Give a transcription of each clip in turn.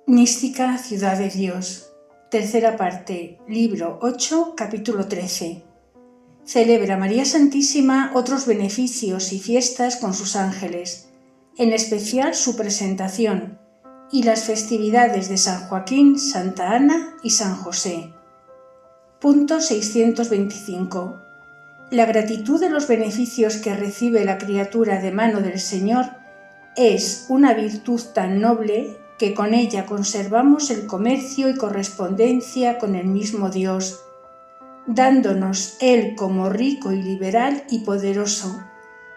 Mística Ciudad de Dios. Tercera parte, libro 8, capítulo 13. Celebra María Santísima otros beneficios y fiestas con sus ángeles, en especial su presentación, y las festividades de San Joaquín, Santa Ana y San José. Punto 625. La gratitud de los beneficios que recibe la criatura de mano del Señor es una virtud tan noble que con ella conservamos el comercio y correspondencia con el mismo Dios, dándonos Él como rico y liberal y poderoso,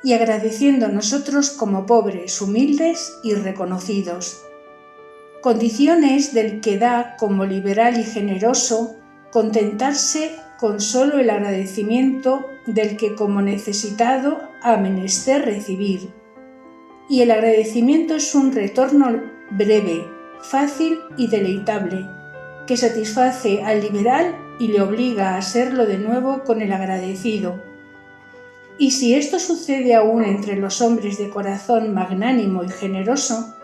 y agradeciendo nosotros como pobres, humildes y reconocidos. Condición es del que da como liberal y generoso contentarse con solo el agradecimiento del que como necesitado ha menester recibir. Y el agradecimiento es un retorno breve, fácil y deleitable, que satisface al liberal y le obliga a hacerlo de nuevo con el agradecido. Y si esto sucede aún entre los hombres de corazón magnánimo y generoso,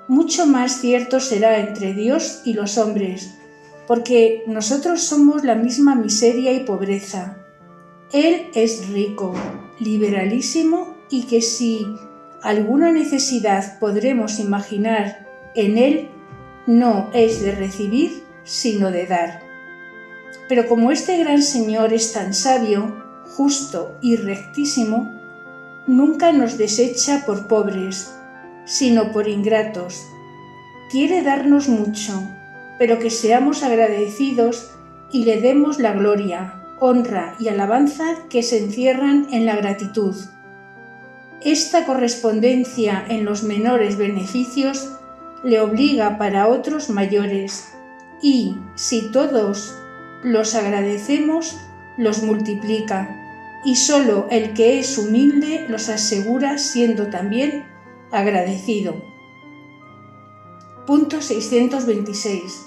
mucho más cierto será entre Dios y los hombres, porque nosotros somos la misma miseria y pobreza. Él es rico, liberalísimo, y que si alguna necesidad podremos imaginar en Él, no es de recibir, sino de dar. Pero como este gran Señor es tan sabio, justo y rectísimo, nunca nos desecha por pobres, sino por ingratos. Quiere darnos mucho, pero que seamos agradecidos y le demos la gloria, honra y alabanza que se encierran en la gratitud. Esta correspondencia en los menores beneficios le obliga para otros mayores, y, si todos los agradecemos, los multiplica, y solo el que es humilde los asegura siendo también agradecido. Punto 626.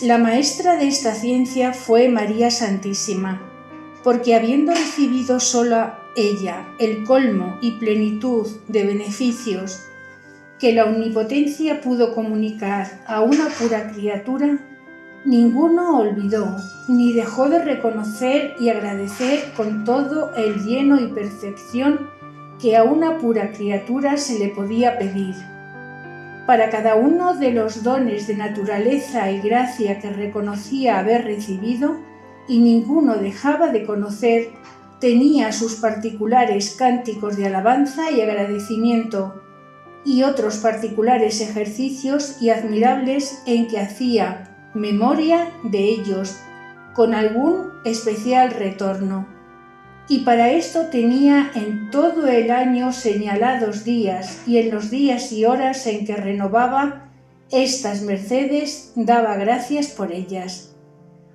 La maestra de esta ciencia fue María Santísima, porque habiendo recibido sola ella el colmo y plenitud de beneficios que la omnipotencia pudo comunicar a una pura criatura, ninguno olvidó ni dejó de reconocer y agradecer con todo el lleno y perfección que a una pura criatura se le podía pedir. Para cada uno de los dones de naturaleza y gracia que reconocía haber recibido, y ninguno dejaba de conocer, tenía sus particulares cánticos de alabanza y agradecimiento, y otros particulares ejercicios y admirables en que hacía memoria de ellos, con algún especial retorno. Y para esto tenía en todo el año señalados días, y en los días y horas en que renovaba estas mercedes daba gracias por ellas.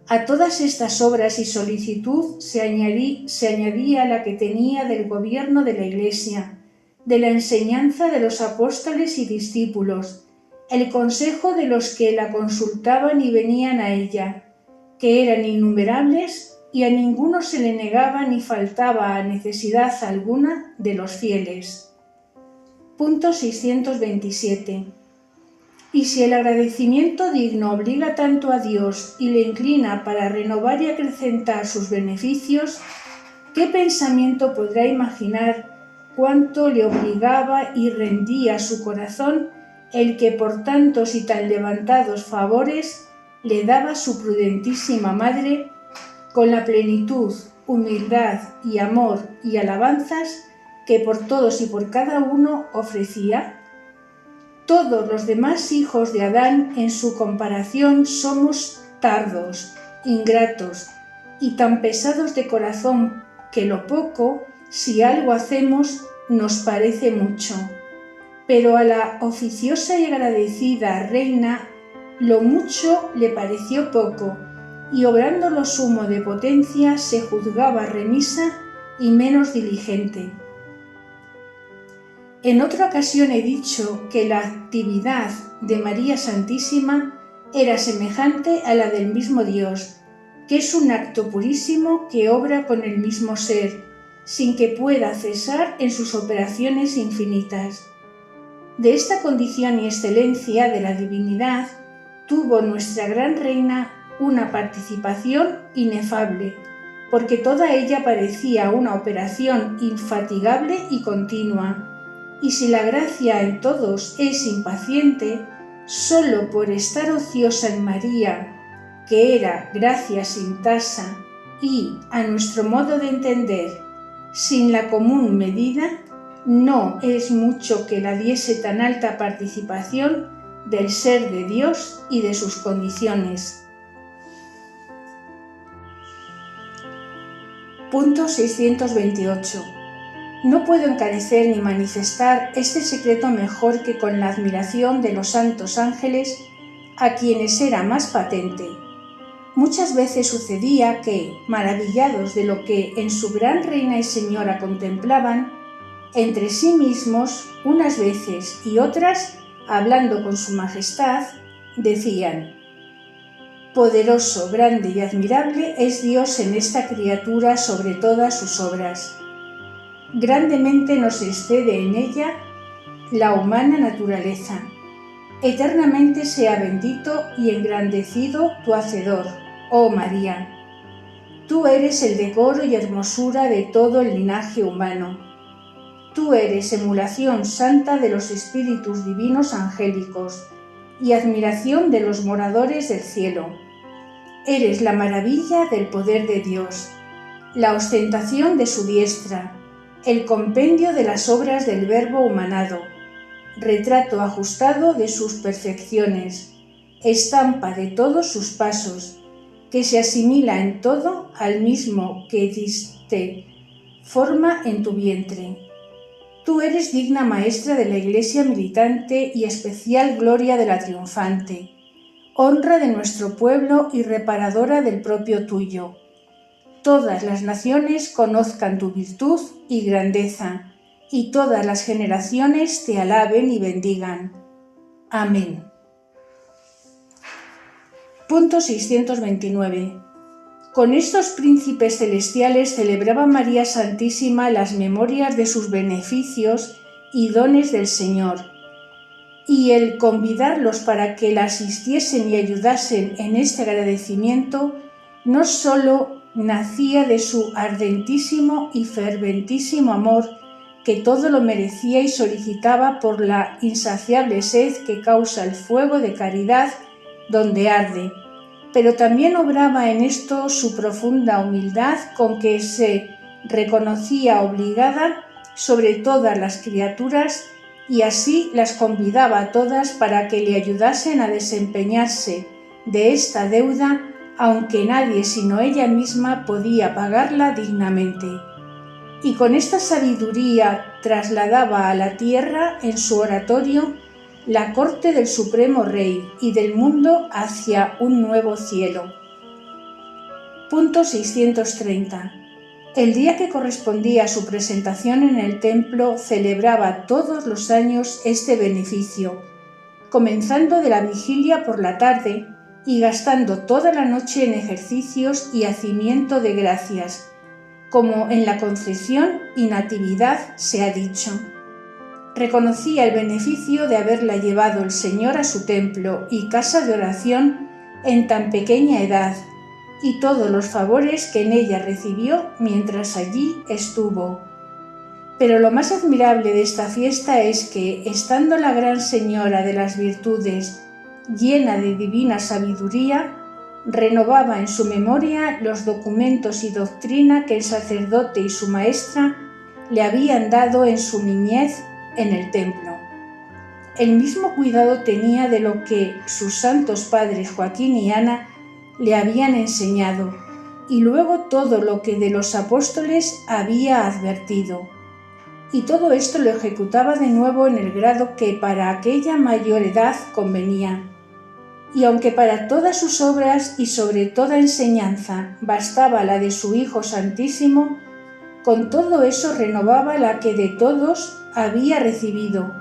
A todas estas obras y solicitud se añadía la que tenía del gobierno de la Iglesia, de la enseñanza de los apóstoles y discípulos, el consejo de los que la consultaban y venían a ella, que eran innumerables, y a ninguno se le negaba ni faltaba a necesidad alguna de los fieles. Punto 627. Y si el agradecimiento digno obliga tanto a Dios y le inclina para renovar y acrecentar sus beneficios, ¿qué pensamiento podrá imaginar cuánto le obligaba y rendía su corazón el que por tantos y tan levantados favores le daba su prudentísima Madre, con la plenitud, humildad y amor y alabanzas que por todos y por cada uno ofrecía? Todos los demás hijos de Adán en su comparación somos tardos, ingratos y tan pesados de corazón que lo poco, si algo hacemos, nos parece mucho. Pero a la oficiosa y agradecida reina lo mucho le pareció poco, y obrando lo sumo de potencia se juzgaba remisa y menos diligente. En otra ocasión he dicho que la actividad de María Santísima era semejante a la del mismo Dios, que es un acto purísimo que obra con el mismo ser, sin que pueda cesar en sus operaciones infinitas. De esta condición y excelencia de la divinidad tuvo nuestra gran reina una participación inefable, porque toda ella parecía una operación infatigable y continua. Y si la gracia en todos es impaciente, sólo por estar ociosa en María, que era gracia sin tasa y, a nuestro modo de entender, sin la común medida, no es mucho que la diese tan alta participación del ser de Dios y de sus condiciones. Punto 628. No puedo encarecer ni manifestar este secreto mejor que con la admiración de los santos ángeles, a quienes era más patente. Muchas veces sucedía que, maravillados de lo que en su gran reina y señora contemplaban, entre sí mismos, unas veces y otras, hablando con su majestad, decían: «Poderoso, grande y admirable es Dios en esta criatura sobre todas sus obras. Grandemente nos excede en ella la humana naturaleza. Eternamente sea bendito y engrandecido tu Hacedor, oh María. Tú eres el decoro y hermosura de todo el linaje humano. Tú eres emulación santa de los espíritus divinos angélicos y admiración de los moradores del cielo. Eres la maravilla del poder de Dios, la ostentación de su diestra, el compendio de las obras del Verbo humanado, retrato ajustado de sus perfecciones, estampa de todos sus pasos, que se asimila en todo al mismo que diste forma en tu vientre. Tú eres digna maestra de la Iglesia militante y especial gloria de la triunfante, honra de nuestro pueblo y reparadora del propio tuyo. Todas las naciones conozcan tu virtud y grandeza, y todas las generaciones te alaben y bendigan. Amén. Punto 629. Con estos príncipes celestiales celebraba María Santísima las memorias de sus beneficios y dones del Señor, y el convidarlos para que la asistiesen y ayudasen en este agradecimiento no sólo nacía de su ardentísimo y ferventísimo amor, que todo lo merecía y solicitaba por la insaciable sed que causa el fuego de caridad donde arde, pero también obraba en esto su profunda humildad con que se reconocía obligada sobre todas las criaturas y así las convidaba a todas para que le ayudasen a desempeñarse de esta deuda, aunque nadie sino ella misma podía pagarla dignamente. Y con esta sabiduría trasladaba a la tierra en su oratorio la corte del Supremo Rey y del mundo hacia un nuevo cielo. Punto 630. El día que correspondía a su presentación en el templo celebraba todos los años este beneficio, comenzando de la vigilia por la tarde y gastando toda la noche en ejercicios y hacimiento de gracias, como en la Concepción y Natividad se ha dicho. Reconocía el beneficio de haberla llevado el Señor a su templo y casa de oración en tan pequeña edad, y todos los favores que en ella recibió mientras allí estuvo. Pero lo más admirable de esta fiesta es que, estando la Gran Señora de las Virtudes llena de divina sabiduría, renovaba en su memoria los documentos y doctrina que el sacerdote y su maestra le habían dado en su niñez en el templo. El mismo cuidado tenía de lo que sus santos padres Joaquín y Ana le habían enseñado, y luego todo lo que de los apóstoles había advertido. Y todo esto lo ejecutaba de nuevo en el grado que para aquella mayor edad convenía. Y aunque para todas sus obras y sobre toda enseñanza bastaba la de su Hijo Santísimo, con todo eso renovaba la que de todos había recibido,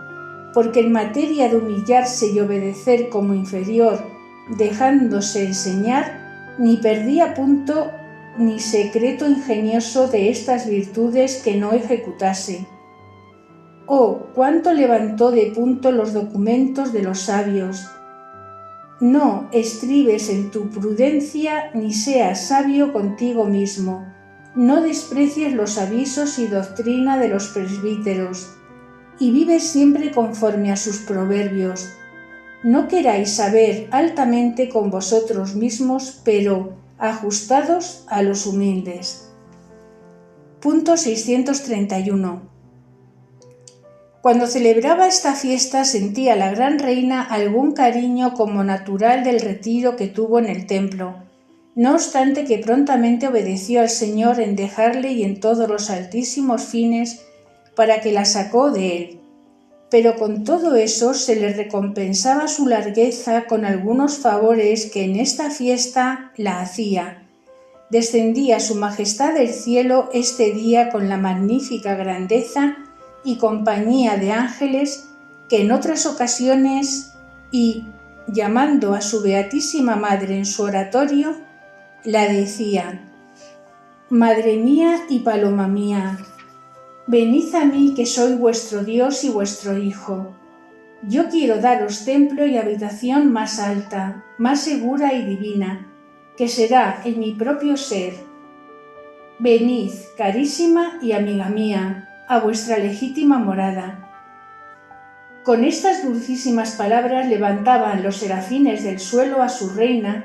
porque en materia de humillarse y obedecer como inferior, dejándose enseñar, ni perdía punto ni secreto ingenioso de estas virtudes que no ejecutase. Oh, cuánto levantó de punto los documentos de los sabios, No estribes en tu prudencia ni seas sabio contigo mismo. No desprecies los avisos y doctrina de los presbíteros, y vive siempre conforme a sus proverbios. No queráis saber altamente con vosotros mismos, pero ajustados a los humildes. Punto 631. Cuando celebraba esta fiesta sentía la gran reina algún cariño como natural del retiro que tuvo en el templo, no obstante que prontamente obedeció al Señor en dejarle y en todos los altísimos fines para que la sacó de él. Pero con todo eso se le recompensaba su largueza con algunos favores que en esta fiesta la hacía. Descendía su majestad del cielo este día con la magnífica grandeza y compañía de ángeles que en otras ocasiones, y llamando a su Beatísima Madre en su oratorio, la decían: Madre mía y paloma mía, venid a mí que soy vuestro Dios y vuestro Hijo. Yo quiero daros templo y habitación más alta, más segura y divina, que será en mi propio ser. Venid, carísima y amiga mía, a vuestra legítima morada. Con estas dulcísimas palabras levantaban los serafines del suelo a su reina,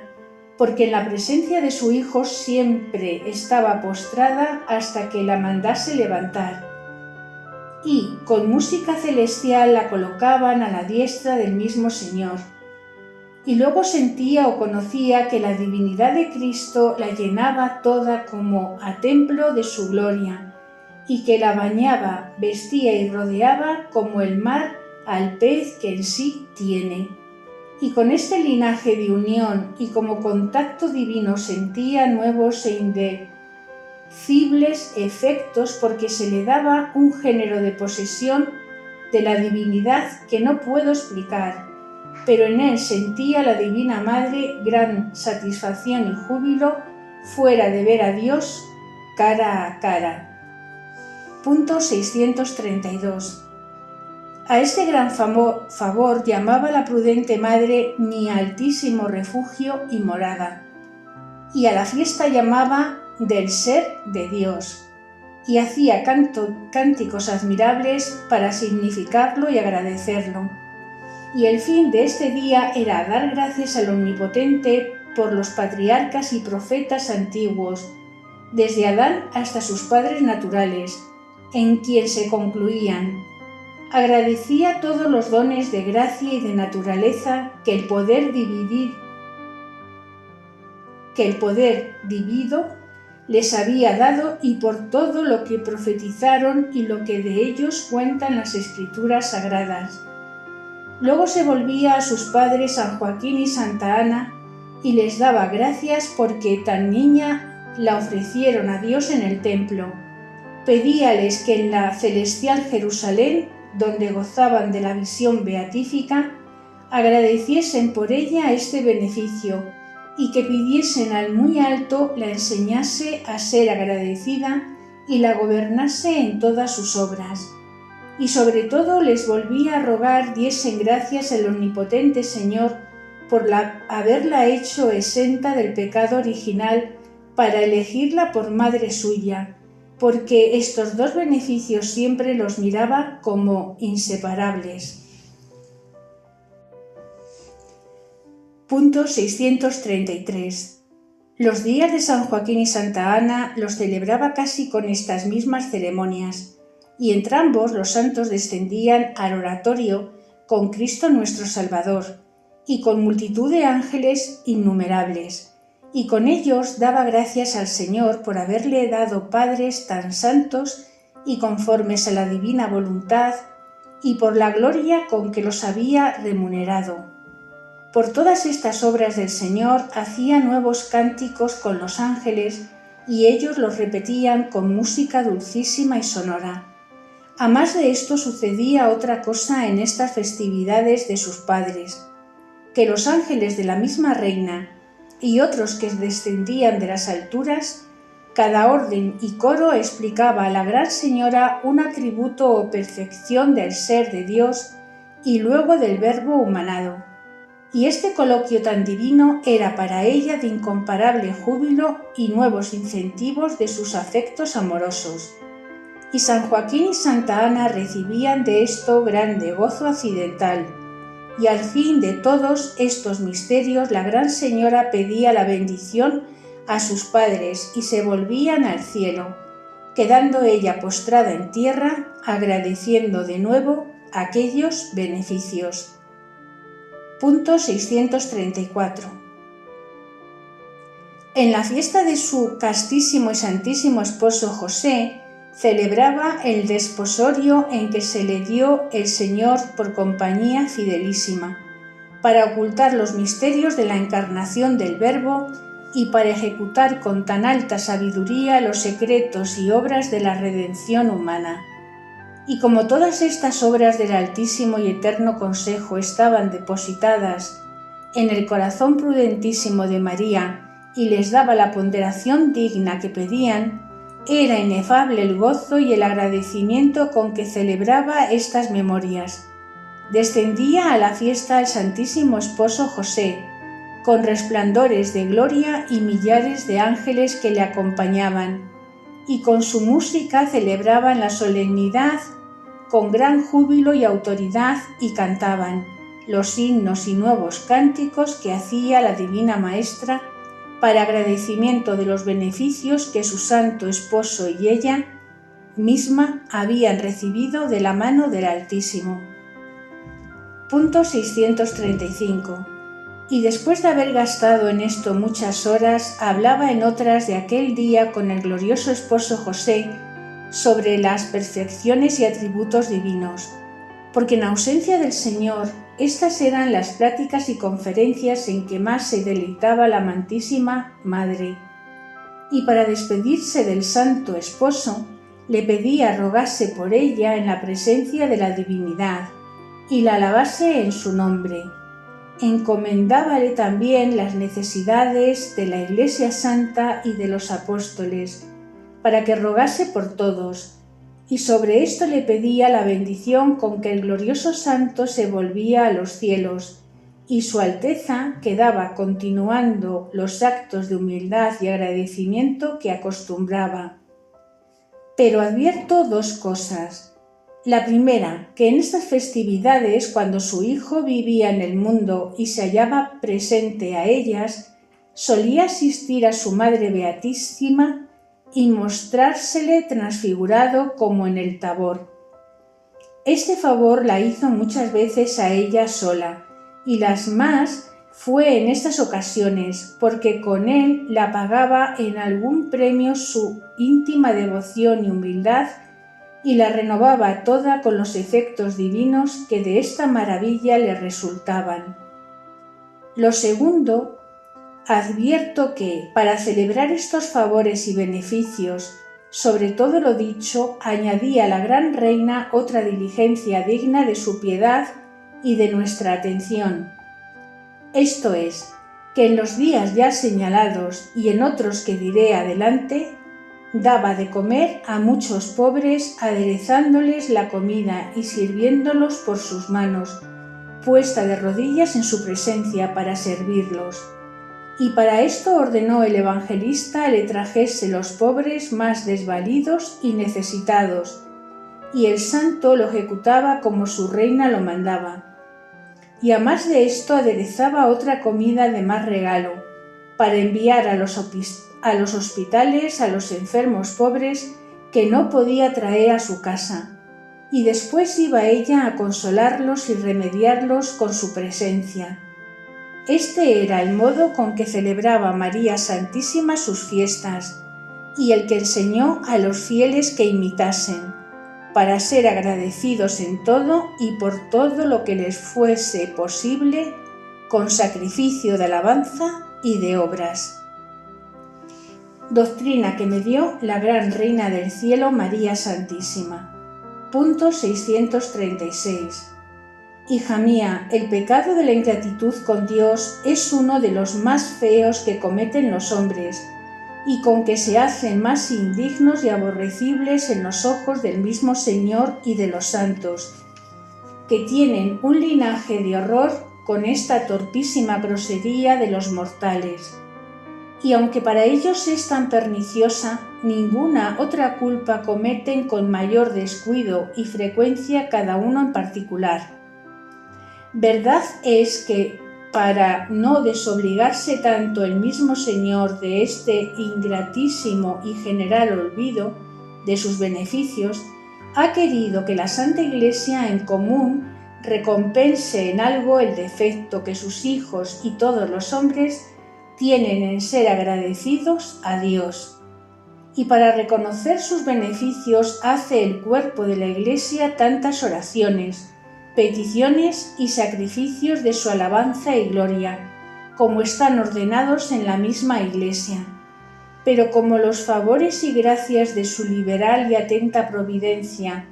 porque en la presencia de su Hijo siempre estaba postrada hasta que la mandase levantar, y con música celestial la colocaban a la diestra del mismo Señor. Y luego sentía o conocía que la divinidad de Cristo la llenaba toda como a templo de su gloria, y que la bañaba, vestía y rodeaba como el mar al pez que en sí tiene. Y con este linaje de unión y como contacto divino sentía nuevos e indecibles efectos, porque se le daba un género de posesión de la divinidad que no puedo explicar, pero en él sentía la Divina Madre gran satisfacción y júbilo fuera de ver a Dios cara a cara. Punto 632. A este gran favor llamaba la prudente Madre mi altísimo refugio y morada, y a la fiesta llamaba del ser de Dios, y hacía cánticos admirables para significarlo y agradecerlo. Y el fin de este día era dar gracias al Omnipotente por los patriarcas y profetas antiguos, desde Adán hasta sus padres naturales, en quien se concluían. Agradecía todos los dones de gracia y de naturaleza que el poder divido les había dado, y por todo lo que profetizaron y lo que de ellos cuentan las Escrituras sagradas. Luego se volvía a sus padres San Joaquín y Santa Ana y les daba gracias porque tan niña la ofrecieron a Dios en el templo. Pedíales que en la celestial Jerusalén, donde gozaban de la visión beatífica, agradeciesen por ella este beneficio, y que pidiesen al muy alto la enseñase a ser agradecida y la gobernase en todas sus obras. Y sobre todo les volvía a rogar diesen gracias al Omnipotente Señor por haberla hecho exenta del pecado original para elegirla por madre suya, porque estos dos beneficios siempre los miraba como inseparables. Punto 633. Los días de San Joaquín y Santa Ana los celebraba casi con estas mismas ceremonias, y entrambos los santos descendían al oratorio con Cristo nuestro Salvador, y con multitud de ángeles innumerables, y con ellos daba gracias al Señor por haberle dado padres tan santos y conformes a la divina voluntad, y por la gloria con que los había remunerado. Por todas estas obras del Señor hacía nuevos cánticos con los ángeles, y ellos los repetían con música dulcísima y sonora. A más de esto sucedía otra cosa en estas festividades de sus padres, que los ángeles de la misma reina y otros que descendían de las alturas, cada orden y coro explicaba a la Gran Señora un atributo o perfección del ser de Dios y luego del Verbo humanado, y este coloquio tan divino era para ella de incomparable júbilo y nuevos incentivos de sus afectos amorosos. Y San Joaquín y Santa Ana recibían de esto grande gozo accidental, y al fin de todos estos misterios la Gran Señora pedía la bendición a sus padres y se volvían al cielo, quedando ella postrada en tierra, agradeciendo de nuevo aquellos beneficios. Punto 634. En la fiesta de su castísimo y santísimo esposo José, celebraba el desposorio en que se le dio el Señor por compañía fidelísima, para ocultar los misterios de la encarnación del Verbo y para ejecutar con tan alta sabiduría los secretos y obras de la redención humana. Y como todas estas obras del Altísimo y Eterno Consejo estaban depositadas en el corazón prudentísimo de María y les daba la ponderación digna que pedían, era inefable el gozo y el agradecimiento con que celebraba estas memorias. Descendía a la fiesta el Santísimo Esposo José, con resplandores de gloria y millares de ángeles que le acompañaban, y con su música celebraban la solemnidad con gran júbilo y autoridad y cantaban los himnos y nuevos cánticos que hacía la Divina Maestra para agradecimiento de los beneficios que su santo esposo y ella misma habían recibido de la mano del Altísimo. Punto 635. Y después de haber gastado en esto muchas horas, hablaba en otras de aquel día con el glorioso esposo José sobre las perfecciones y atributos divinos, porque en ausencia del Señor, estas eran las pláticas y conferencias en que más se deleitaba la amantísima Madre. Y para despedirse del santo esposo, le pedía rogase por ella en la presencia de la divinidad, y la alabase en su nombre. Encomendábale también las necesidades de la Iglesia Santa y de los apóstoles, para que rogase por todos, y sobre esto le pedía la bendición con que el glorioso santo se volvía a los cielos, y su Alteza quedaba continuando los actos de humildad y agradecimiento que acostumbraba. Pero advierto dos cosas. La primera, que en estas festividades, cuando su hijo vivía en el mundo y se hallaba presente a ellas, solía asistir a su Madre Beatísima y mostrársele transfigurado como en el Tabor. Este favor la hizo muchas veces a ella sola, y las más fue en estas ocasiones, porque con él la pagaba en algún premio su íntima devoción y humildad, y la renovaba toda con los efectos divinos que de esta maravilla le resultaban. Lo segundo, advierto que, para celebrar estos favores y beneficios, sobre todo lo dicho, añadía la gran reina otra diligencia digna de su piedad y de nuestra atención. Esto es, que en los días ya señalados y en otros que diré adelante, daba de comer a muchos pobres, aderezándoles la comida y sirviéndolos por sus manos, puesta de rodillas en su presencia para servirlos. Y para esto ordenó el evangelista le trajese los pobres más desvalidos y necesitados, y el santo lo ejecutaba como su reina lo mandaba. Y a más de esto aderezaba otra comida de más regalo, para enviar a los hospitales a los enfermos pobres que no podía traer a su casa, y después iba ella a consolarlos y remediarlos con su presencia. Este era el modo con que celebraba María Santísima sus fiestas, y el que enseñó a los fieles que imitasen, para ser agradecidos en todo y por todo lo que les fuese posible, con sacrificio de alabanza y de obras. Doctrina que me dio la gran Reina del Cielo María Santísima. Punto 636. Hija mía, el pecado de la ingratitud con Dios es uno de los más feos que cometen los hombres, y con que se hacen más indignos y aborrecibles en los ojos del mismo Señor y de los santos, que tienen un linaje de horror con esta torpísima grosería de los mortales. Y aunque para ellos es tan perniciosa, ninguna otra culpa cometen con mayor descuido y frecuencia cada uno en particular. Verdad es que, para no desobligarse tanto el mismo Señor de este ingratísimo y general olvido de sus beneficios, ha querido que la Santa Iglesia en común recompense en algo el defecto que sus hijos y todos los hombres tienen en ser agradecidos a Dios. Y para reconocer sus beneficios hace el cuerpo de la Iglesia tantas oraciones, peticiones y sacrificios de su alabanza y gloria, como están ordenados en la misma Iglesia. Pero como los favores y gracias de su liberal y atenta providencia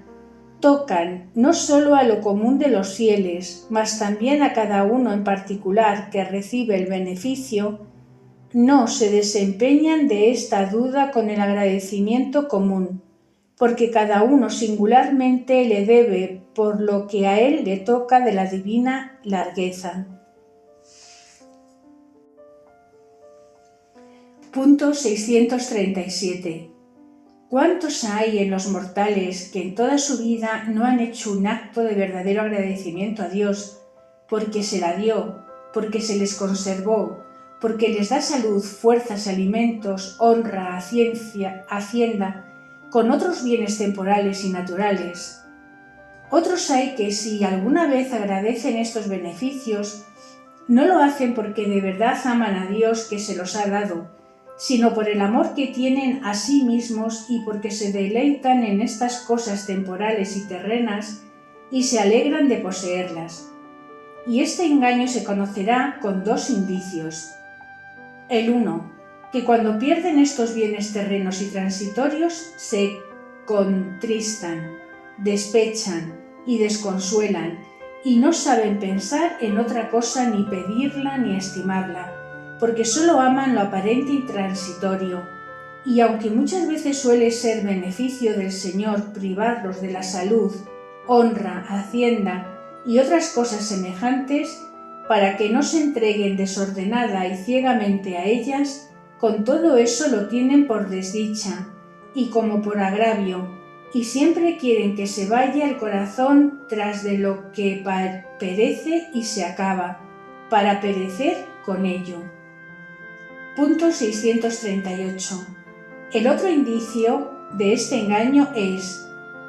tocan no solo a lo común de los fieles, mas también a cada uno en particular que recibe el beneficio, no se desempeñan de esta duda con el agradecimiento común, porque cada uno singularmente le debe por lo que a él le toca de la divina largueza. Punto 637. ¿Cuántos hay en los mortales que en toda su vida no han hecho un acto de verdadero agradecimiento a Dios porque se la dio, porque se les conservó, porque les da salud, fuerzas, alimentos, honra, hacienda, con otros bienes temporales y naturales? Otros hay que, si alguna vez agradecen estos beneficios, no lo hacen porque de verdad aman a Dios que se los ha dado, sino por el amor que tienen a sí mismos y porque se deleitan en estas cosas temporales y terrenas y se alegran de poseerlas. Y este engaño se conocerá con dos indicios. El uno, que cuando pierden estos bienes terrenos y transitorios se contristan, despechan y desconsuelan y no saben pensar en otra cosa ni pedirla ni estimarla, porque solo aman lo aparente y transitorio, y aunque muchas veces suele ser beneficio del Señor privarlos de la salud, honra, hacienda y otras cosas semejantes, para que no se entreguen desordenada y ciegamente a ellas, con todo eso lo tienen por desdicha y como por agravio, y siempre quieren que se vaya el corazón tras de lo que perece y se acaba, para perecer con ello. Punto 638. El otro indicio de este engaño es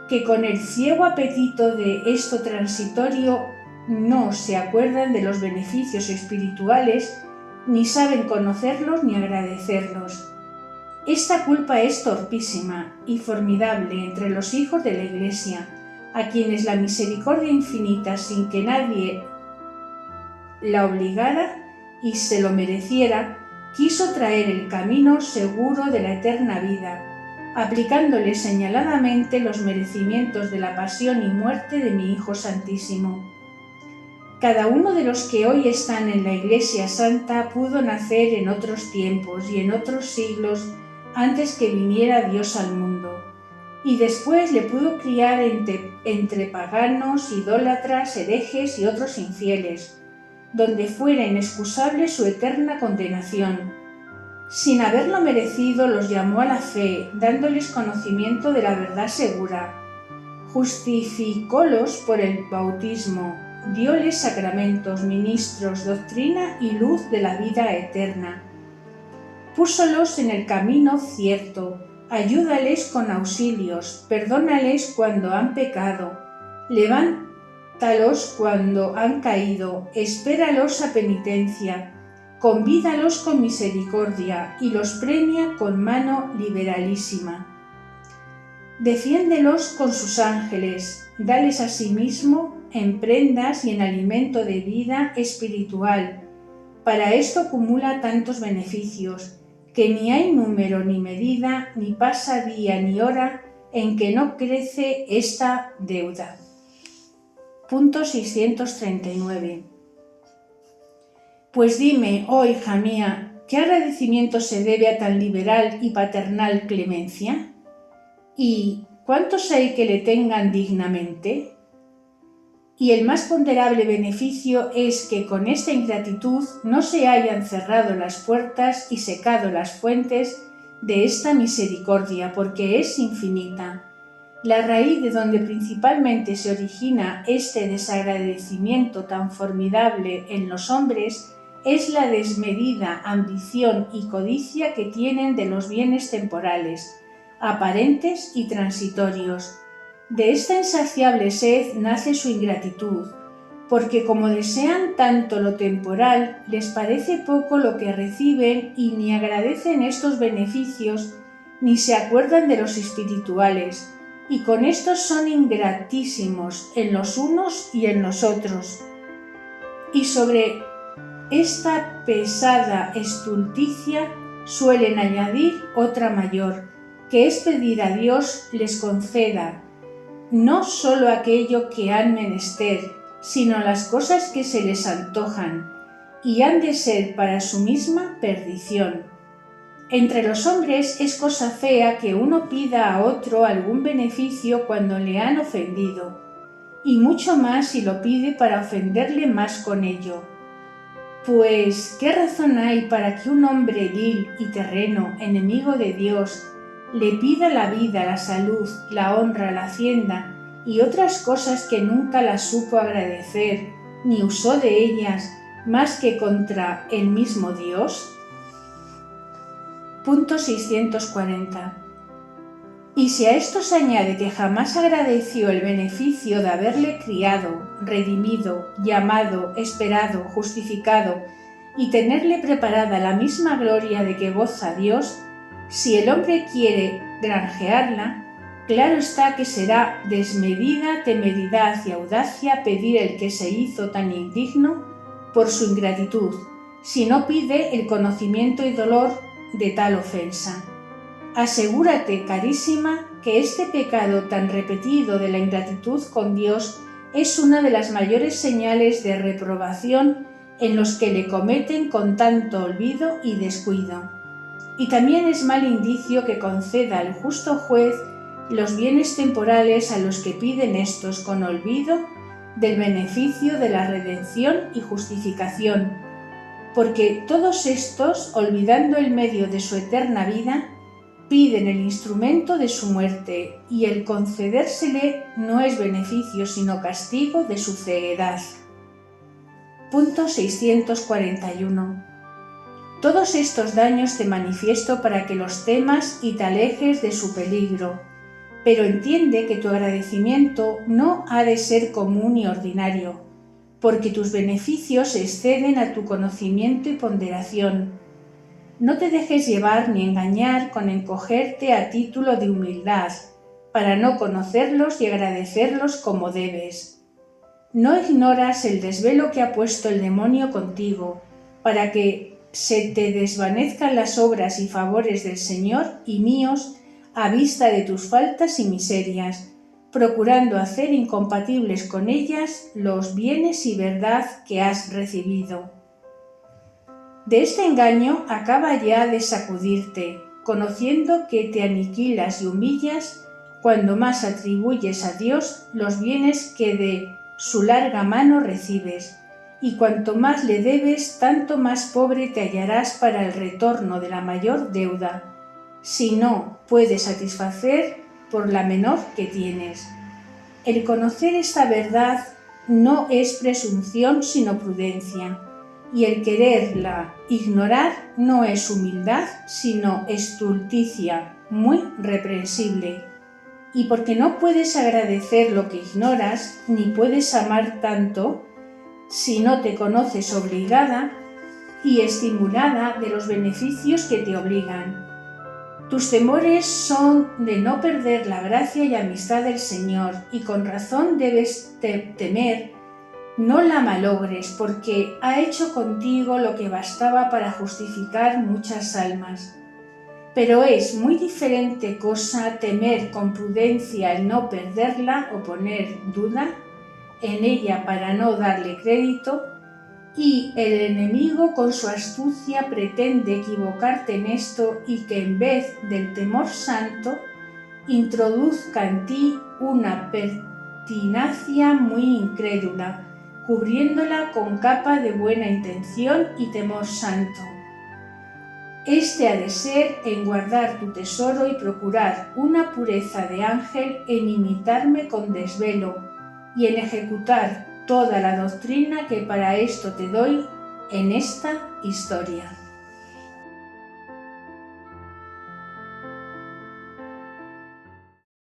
que con el ciego apetito de esto transitorio no se acuerdan de los beneficios espirituales, ni saben conocerlos ni agradecerlos. Esta culpa es torpísima y formidable entre los hijos de la Iglesia, a quienes la misericordia infinita, sin que nadie la obligara y se lo mereciera, quiso traer el camino seguro de la eterna vida, aplicándole señaladamente los merecimientos de la pasión y muerte de mi Hijo Santísimo. Cada uno de los que hoy están en la Iglesia Santa pudo nacer en otros tiempos y en otros siglos antes que viniera Dios al mundo, y después le pudo criar entre paganos, idólatras, herejes y otros infieles, donde fuera inexcusable su eterna condenación. Sin haberlo merecido, los llamó a la fe, dándoles conocimiento de la verdad segura. Justificólos por el bautismo, dióles sacramentos, ministros, doctrina y luz de la vida eterna. Púsolos en el camino cierto, ayúdales con auxilios, perdónales cuando han pecado, levántalos cuando han caído, espéralos a penitencia, convídalos con misericordia y los premia con mano liberalísima. Defiéndelos con sus ángeles, dales a sí mismo en prendas y en alimento de vida espiritual. Para esto acumula tantos beneficios, que ni hay número ni medida, ni pasa día ni hora en que no crece esta deuda. Punto 639. Pues dime, oh hija mía, ¿qué agradecimiento se debe a tan liberal y paternal clemencia? ¿Y cuántos hay que le tengan dignamente? y el más ponderable beneficio es que con esta ingratitud no se hayan cerrado las puertas y secado las fuentes de esta misericordia, porque es infinita. La raíz de donde principalmente se origina este desagradecimiento tan formidable en los hombres es la desmedida ambición y codicia que tienen de los bienes temporales, aparentes y transitorios. De esta insaciable sed nace su ingratitud, porque como desean tanto lo temporal, les parece poco lo que reciben y ni agradecen estos beneficios, ni se acuerdan de los espirituales, y con estos son ingratísimos en los unos y en los otros. Y sobre esta pesada estulticia suelen añadir otra mayor, que es pedir a Dios les conceda no sólo aquello que han menester, sino las cosas que se les antojan, y han de ser para su misma perdición. Entre los hombres es cosa fea que uno pida a otro algún beneficio cuando le han ofendido, y mucho más si lo pide para ofenderle más con ello. Pues, ¿qué razón hay para que un hombre vil y terreno, enemigo de Dios, le pida la vida, la salud, la honra, la hacienda y otras cosas que nunca las supo agradecer, ni usó de ellas más que contra el mismo Dios? Punto 640. Y si a esto se añade que jamás agradeció el beneficio de haberle criado, redimido, llamado, esperado, justificado y tenerle preparada la misma gloria de que goza Dios, si el hombre quiere granjearla, claro está que será desmedida temeridad y audacia pedir el que se hizo tan indigno por su ingratitud, si no pide el conocimiento y dolor de tal ofensa. Asegúrate, carísima, que este pecado tan repetido de la ingratitud con Dios es una de las mayores señales de reprobación en los que le cometen con tanto olvido y descuido. Y también es mal indicio que conceda el justo juez los bienes temporales a los que piden estos con olvido del beneficio de la redención y justificación, porque todos estos, olvidando el medio de su eterna vida, piden el instrumento de su muerte, y el concedérsele no es beneficio sino castigo de su ceguedad. Punto 641. Todos estos daños te manifiesto para que los temas y te alejes de su peligro, pero entiende que tu agradecimiento no ha de ser común y ordinario, porque tus beneficios exceden a tu conocimiento y ponderación. No te dejes llevar ni engañar con encogerte a título de humildad, para no conocerlos y agradecerlos como debes. No ignoras el desvelo que ha puesto el demonio contigo, para que se te desvanezcan las obras y favores del Señor y míos a vista de tus faltas y miserias, procurando hacer incompatibles con ellas los bienes y verdad que has recibido. De este engaño acaba ya de sacudirte, conociendo que te aniquilas y humillas cuando más atribuyes a Dios los bienes que de su larga mano recibes, y cuanto más le debes, tanto más pobre te hallarás para el retorno de la mayor deuda, si no puedes satisfacer por la menor que tienes. El conocer esta verdad no es presunción sino prudencia, y el quererla ignorar no es humildad, sino estulticia, muy reprensible. Y porque no puedes agradecer lo que ignoras, ni puedes amar tanto, si no te conoces obligada y estimulada de los beneficios que te obligan. Tus temores son de no perder la gracia y amistad del Señor, y con razón debes temer no la malogres, porque ha hecho contigo lo que bastaba para justificar muchas almas. Pero es muy diferente cosa temer con prudencia el no perderla o poner duda en ella para no darle crédito, y el enemigo con su astucia pretende equivocarte en esto y que en vez del temor santo introduzca en ti una pertinacia muy incrédula, cubriéndola con capa de buena intención y temor santo. Este ha de ser en guardar tu tesoro y procurar una pureza de ángel en imitarme con desvelo y en ejecutar toda la doctrina que para esto te doy en esta historia.